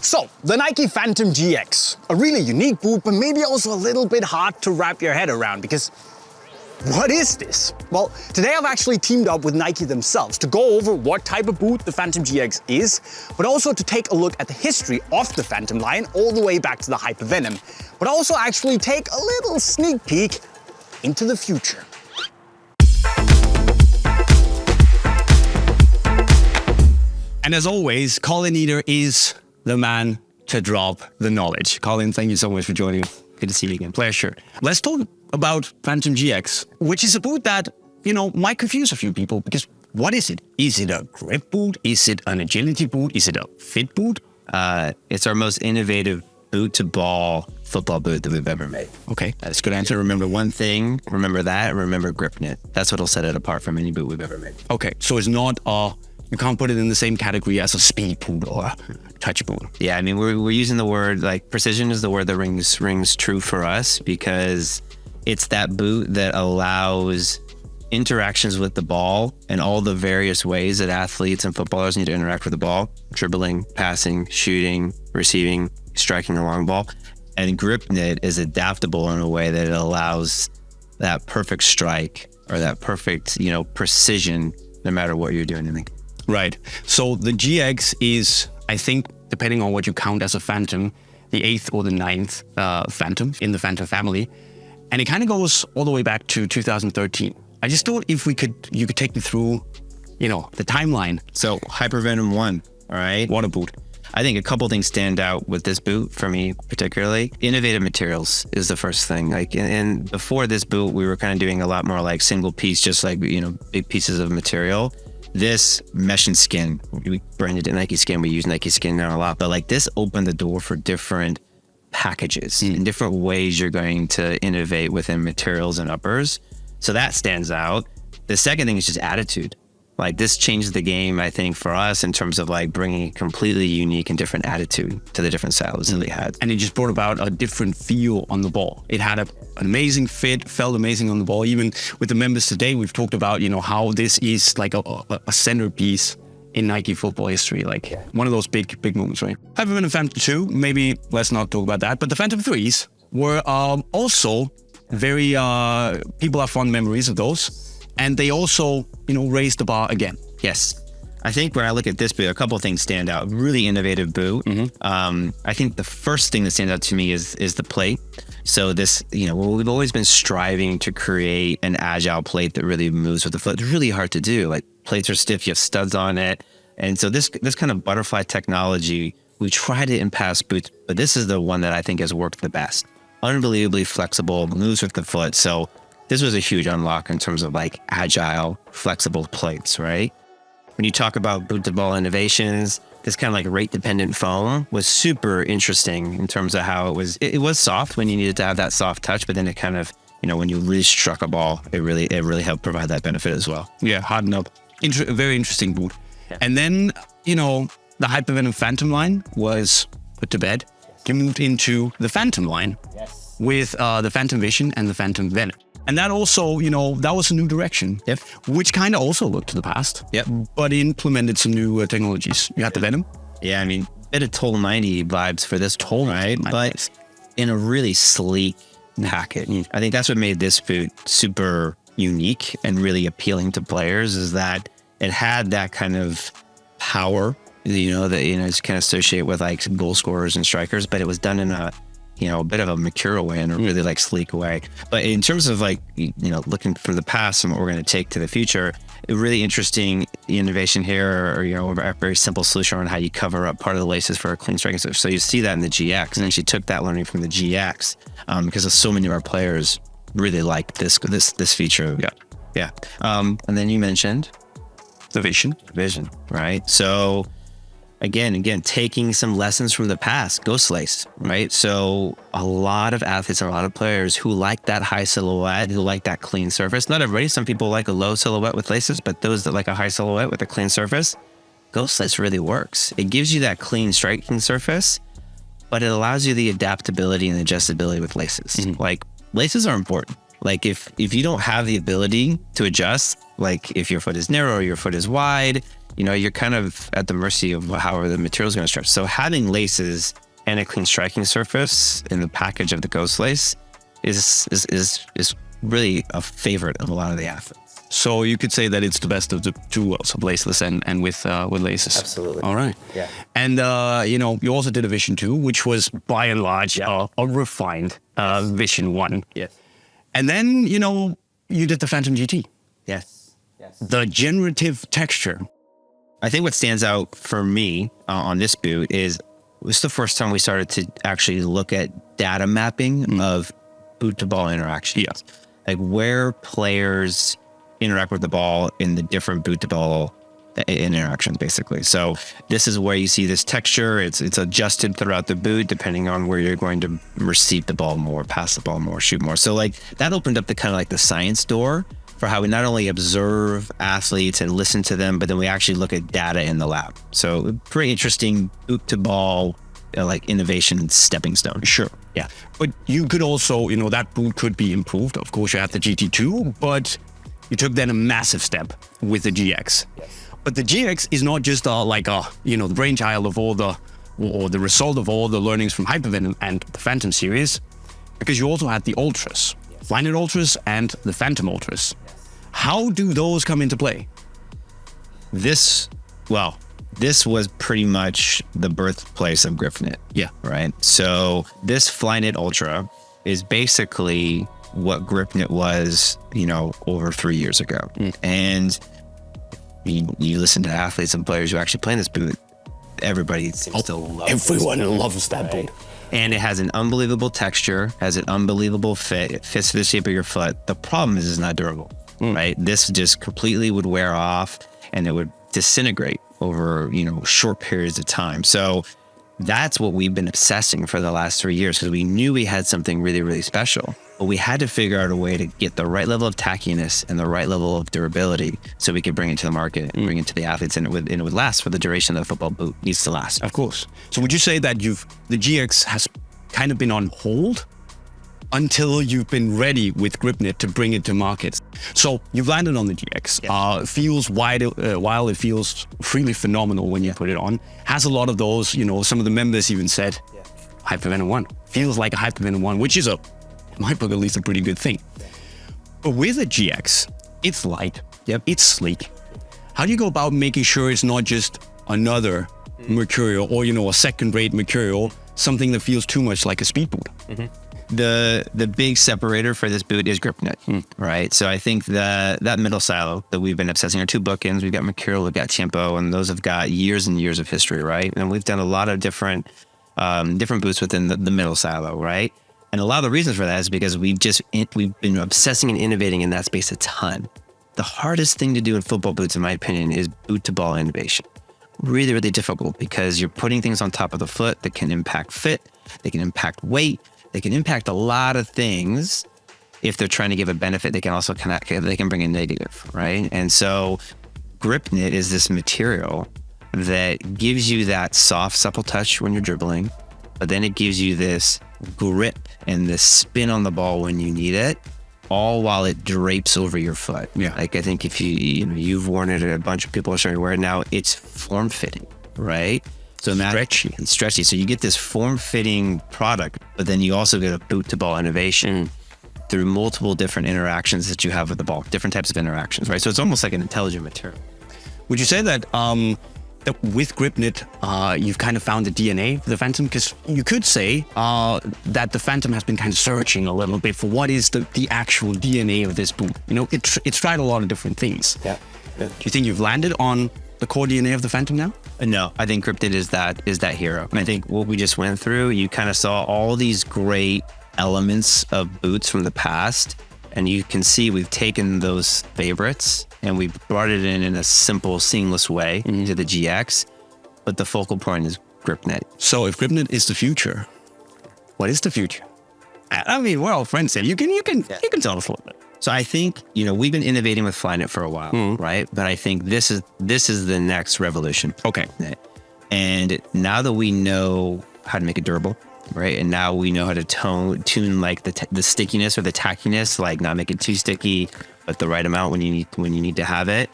So, the Nike Phantom GX, a really unique boot, but maybe also a little bit hard to wrap your head around because what is this? Well, today I've actually teamed up with Nike themselves to go over what type of boot the Phantom GX is, but also to take a look at the history of the Phantom line all the way back to the Hypervenom, but also actually take a little sneak peek into the future. And as always, Collin Eder is the man to drop the knowledge. Collin, thank you so much for joining me. Good to see you again. Pleasure. Let's talk about Phantom GX, which is a boot that, might confuse a few people because what is it? Is it a grip boot? Is it an agility boot? Is it a fit boot? It's our most innovative boot-to-ball football boot that we've ever made. Okay, that's a good answer. Remember one thing, remember that, and remember GripKnit. That's what'll set it apart from any boot we've ever made. Okay, so it's not you can't put it in the same category as a speed boot or a touch boot. Yeah, I mean, we're using the word, precision is the word that rings true for us because it's that boot that allows interactions with the ball and all the various ways that athletes and footballers need to interact with the ball: dribbling, passing, shooting, receiving, striking a long ball. And GripKnit is adaptable in a way that it allows that perfect strike or that perfect, precision no matter what you're doing in the game. Right. So the GX is, I think, depending on what you count as a Phantom, the 8th or the 9th Phantom in the Phantom family. And it kind of goes all the way back to 2013. I just thought if you could take me through, the timeline. So Hypervenom 1, all right? What a boot. I think a couple things stand out with this boot for me particularly. Innovative materials is the first thing. And before this boot, we were kind of doing a lot more like single piece, just big pieces of material. This mesh and skin, we branded it Nike Skin. We use Nike Skin now a lot, but this opened the door for different packages and different ways you're going to innovate within materials and uppers. So that stands out. The second thing is just attitude. This changed the game, I think, for us in terms of bringing a completely unique and different attitude to the different styles that we had. And it just brought about a different feel on the ball. It had an amazing fit, felt amazing on the ball. Even with the members today, we've talked about, how this is a centerpiece in Nike football history, one of those big moments, right? Hypervenom Phantom 2, maybe let's not talk about that, but the Phantom 3s were also very, people have fond memories of those. And they also, raised the bar again. Yes. I think when I look at this boot, a couple of things stand out. Really innovative boot. Mm-hmm. I think the first thing that stands out to me is the plate. So this, we've always been striving to create an agile plate that really moves with the foot. It's really hard to do. Plates are stiff, you have studs on it. And so this kind of butterfly technology, we tried it in past boots, but this is the one that I think has worked the best. Unbelievably flexible, moves with the foot. So this was a huge unlock in terms of agile, flexible plates, right? When you talk about boot-to-ball innovations, this kind of rate-dependent foam was super interesting in terms of how it was soft when you needed to have that soft touch, but then it kind of, when you really struck a ball, it really helped provide that benefit as well. Yeah, harden up. Very interesting boot. Yeah. And then, the Hypervenom Phantom line was put to bed. You moved into the Phantom line with the Phantom Vision and the Phantom Venom. And that also, that was a new direction, which kind of also looked to the past, but implemented some new technologies. You had the Venom. Yeah, I mean, bit of Total 90 vibes for this tool, right? But in a really sleek package. I think that's what made this boot super unique and really appealing to players is that it had that kind of power, that it's kind of associated with goal scorers and strikers, but it was done in a bit of a mercurial way and a really sleek way. But in terms of looking for the past and what we're going to take to the future, a really interesting innovation here, or a very simple solution on how you cover up part of the laces for a clean striking. So you see that in the GX, and then she took that learning from the GX because so many of our players really liked this feature. Yeah. And then you mentioned the Vision, right? So Again, taking some lessons from the past, Ghost Lace, right? So a lot of athletes and a lot of players who like that high silhouette, who like that clean surface. Not everybody, some people like a low silhouette with laces, but those that like a high silhouette with a clean surface, Ghost Lace really works. It gives you that clean striking surface, but it allows you the adaptability and adjustability with laces. Laces are important. Like if you don't have the ability to adjust, like if your foot is narrow or your foot is wide, you know, you're kind of at the mercy of how the material is going to stretch. So having laces and a clean striking surface in the package of the Ghost Lace is really a favorite of a lot of the athletes. So you could say that it's the best of the two worlds, of laceless and with laces. Absolutely. All right. Yeah. And you know, you also did a Vision 2, which was by and large a refined Vision 1. Yes. And then, you know, you did the Phantom GT. Yes. The generative texture. I think what stands out for me on this boot is it was the first time we started to actually look at data mapping of boot to ball interactions. Yeah. Like where players interact with the ball in the different boot to ball interactions, basically. So this is where you see this texture. It's adjusted throughout the boot depending on where you're going to receive the ball more, pass the ball more, shoot more. So like that opened up the kind of like the science door for how we not only observe athletes and listen to them, but then we actually look at data in the lab. So pretty interesting boot to ball like innovation stepping stone. Sure. Yeah. But you could also, you know, that boot could be improved. Of course, you had the GT2, but you took then a massive step with the GX. Yes. But the GX is not just like you know, the brainchild of all the result of all the learnings from Hypervenom and the Phantom series, because you also had the Ultras, Flyknit Ultras and the Phantom Ultras. How do those come into play? This was pretty much the birthplace of Gripknit. Yeah. Right. So this Flyknit Ultra is basically what Gripknit was, you know, over 3 years ago. And you listen to athletes and players who actually play in this boot, everybody seems to love Everyone loves that boot. And it has an unbelievable texture, has an unbelievable fit, it fits the shape of your foot. The problem is it's not durable, right? This just completely would wear off and it would disintegrate over, you know, short periods of time. So that's what we've been obsessing for the last 3 years, because we knew we had something really, really special. But we had to figure out a way to get the right level of tackiness and the right level of durability so we could bring it to the market and bring it to the athletes, and it would last for the duration that the football boot needs to last. Of course. So would you say that the GX has kind of been on hold until you've been ready with Gripknit to bring it to market? So you've landed on the GX. Yes. It feels while it feels really phenomenal when you put it on. Has a lot of those, you know, some of the members even said, Hypervenom 1 feels like a Hypervenom 1, which is in my book at least a pretty good thing. But with a GX, it's light. Yep. It's sleek. How do you go about making sure it's not just another Mercurial or, you know, a second-rate Mercurial, something that feels too much like a speed boot? The big separator for this boot is Gripknit, right? So I think that middle silo that we've been obsessing, our two bookends, we've got Mercurial, we've got Tiempo, and those have got years and years of history, right? And we've done a lot of different boots within the middle silo, right? And a lot of the reasons for that is because we've been obsessing and innovating in that space a ton. The hardest thing to do in football boots, in my opinion, is boot to ball innovation. Really, really difficult, because you're putting things on top of the foot that can impact fit, they can impact weight, they can impact a lot of things. If they're trying to give a benefit, they can also they can bring a negative, right? And so Gripknit is this material that gives you that soft, supple touch when you're dribbling, but then it gives you this grip and this spin on the ball when you need it, all while it drapes over your foot. Yeah. Like I think if you've worn it, a bunch of people are starting to wear it now, it's form fitting, right? So stretchy. So you get this form fitting product, but then you also get a boot to ball innovation through multiple different interactions that you have with the ball, different types of interactions, right? So it's almost like an intelligent material. Would you say that that with Gripknit, you've kind of found the DNA of the Phantom? Because you could say that the Phantom has been kind of searching a little bit for what is the actual DNA of this boot. You know, it's tried a lot of different things. Yeah. Do you think you've landed on the core DNA of the Phantom now? No, I think Gripknit is that hero. And I think what we just went through, you kind of saw all these great elements of boots from the past, and you can see we've taken those favorites and we brought it in a simple, seamless way to the GX. But the focal point is Gripknit. So if Gripknit is the future, what is the future? I mean, we're all friends here. You can tell us a little bit. So I think, we've been innovating with Flyknit for a while, right? But I think this is the next revolution. Okay. And now that we know how to make it durable, right? And now we know how to tune like the stickiness or the tackiness, like not make it too sticky, but the right amount when you need to have it.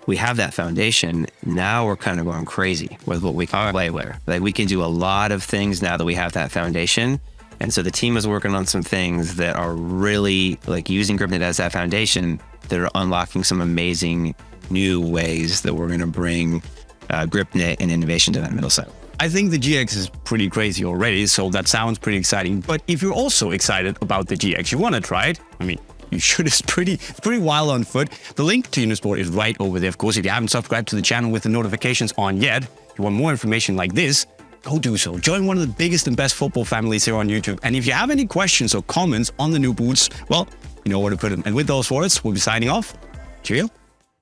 We have that foundation. Now we're kind of going crazy with what we can play with. Like we can do a lot of things now that we have that foundation. And so the team is working on some things that are really like using GripKnit as that foundation that are unlocking some amazing new ways that we're going to bring GripKnit and innovation to that middle side. I think the GX is pretty crazy already, so that sounds pretty exciting. But if you're also excited about the GX, you want to try it, I mean, you should. It's pretty wild on foot. The link to Unisport is right over there. Of course, if you haven't subscribed to the channel with the notifications on yet, if you want more information like this, go do so. Join one of the biggest and best football families here on YouTube. And if you have any questions or comments on the new boots, well, you know where to put them. And with those words, we'll be signing off. Cheerio.